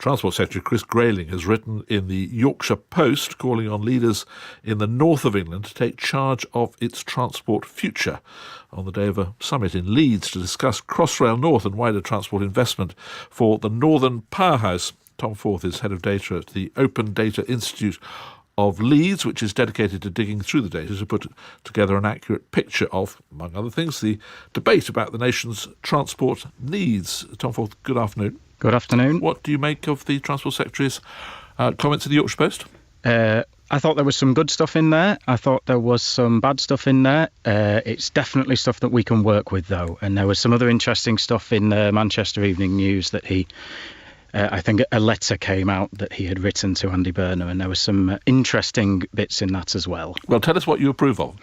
Transport Secretary Chris Grayling has written in the Yorkshire Post calling on leaders in the north of England to take charge of its transport future on the day of a summit in Leeds to discuss Crossrail North and wider transport investment for the Northern Powerhouse. Tom Forth is head of data at the Open Data Institute of Leeds, which is dedicated to digging through the data to put together an accurate picture of, among other things, the debate about the nation's transport needs. Tom Forth, good afternoon. Good afternoon. What do you make of the Transport Secretary's comments in the Yorkshire Post? I thought there was some good stuff in there. I thought there was some bad stuff in there. It's definitely stuff that we can work with, though. And there was some other interesting stuff in the Manchester Evening News that I think a letter came out that he had written to Andy Burnham, and there were some interesting bits in that as well. Well, tell us what you approve of.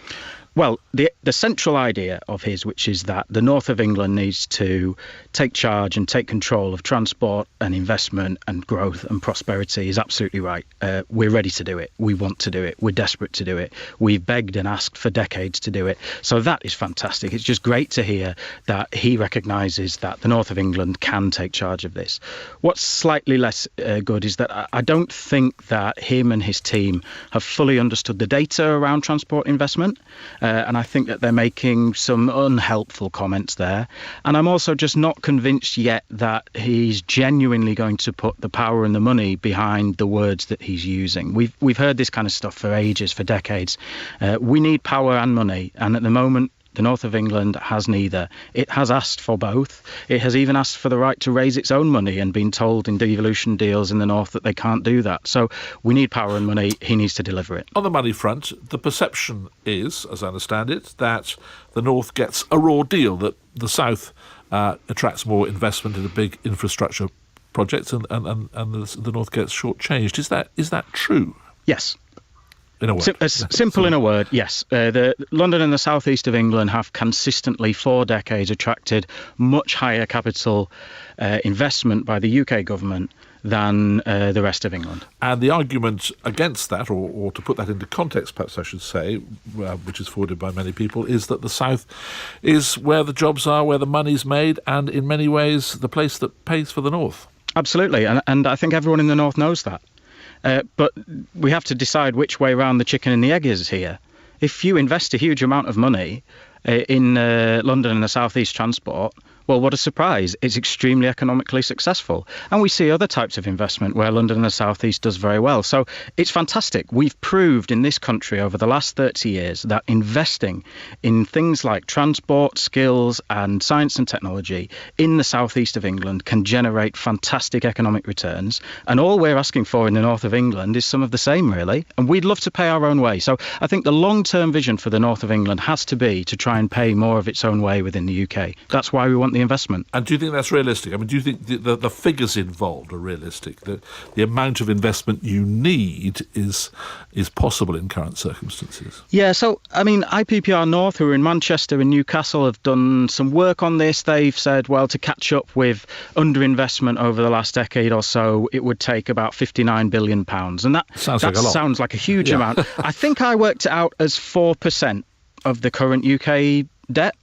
Well, the central idea of his, which is that the north of England needs to take charge and take control of transport and investment and growth and prosperity, is absolutely right. We're ready to do it. We want to do it. We're desperate to do it. We've begged and asked for decades to do it. So that is fantastic. It's just great to hear that he recognises that the north of England can take charge of this. What's slightly less good is that I don't think that him and his team have fully understood the data around transport investment. And I think that they're making some unhelpful comments there. And I'm also just not convinced yet that he's genuinely going to put the power and the money behind the words that he's using. We've heard this kind of stuff for ages, for decades. We need power and money. And at the moment, the north of England has neither. It has asked for both. It has even asked for the right to raise its own money and been told in devolution deals in the north that they can't do that. So we need power and money. He needs to deliver it. On the money front, the perception is, as I understand it, that the north gets a raw deal, that the south attracts more investment into big infrastructure projects and the north gets shortchanged. Is that true? Yes. In a word. Simple in a word, yes. London and the southeast of England have consistently for decades attracted much higher capital investment by the UK government than the rest of England. And the argument against that, or to put that into context, perhaps I should say, which is forwarded by many people, is that the south is where the jobs are, where the money's made, and in many ways the place that pays for the north. Absolutely, and I think everyone in the north knows that. But we have to decide which way round the chicken and the egg is here. If you invest a huge amount of money in London and the South East transport, well, what a surprise. It's extremely economically successful. And we see other types of investment where London and the South East does very well. So it's fantastic. We've proved in this country over the last 30 years that investing in things like transport, skills and science and technology in the South East of England can generate fantastic economic returns. And all we're asking for in the north of England is some of the same, really. And we'd love to pay our own way. So I think the long-term vision for the north of England has to be to try and pay more of its own way within the UK. That's why we want the investment. And do you think that's realistic? I mean, do you think the figures involved are realistic? The amount of investment you need is possible in current circumstances? Yeah, so, I mean, IPPR North, who are in Manchester and Newcastle, have done some work on this. They've said, well, to catch up with underinvestment over the last decade or so, it would take about £59 billion. And that sounds like a huge amount. I think I worked it out as 4% of the current UK debt.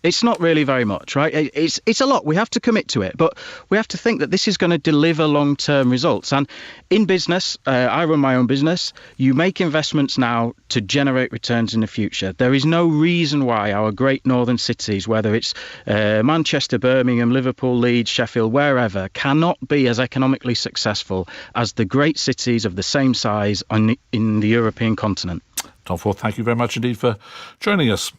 It's not really very much, right? It's a lot. We have to commit to it, but we have to think that this is going to deliver long-term results. And in business, I run my own business. You make investments now to generate returns in the future. There is no reason why our great northern cities, whether it's Manchester, Birmingham, Liverpool, Leeds, Sheffield, wherever, cannot be as economically successful as the great cities of the same size in the European continent. Tom Forth, thank you very much indeed for joining us.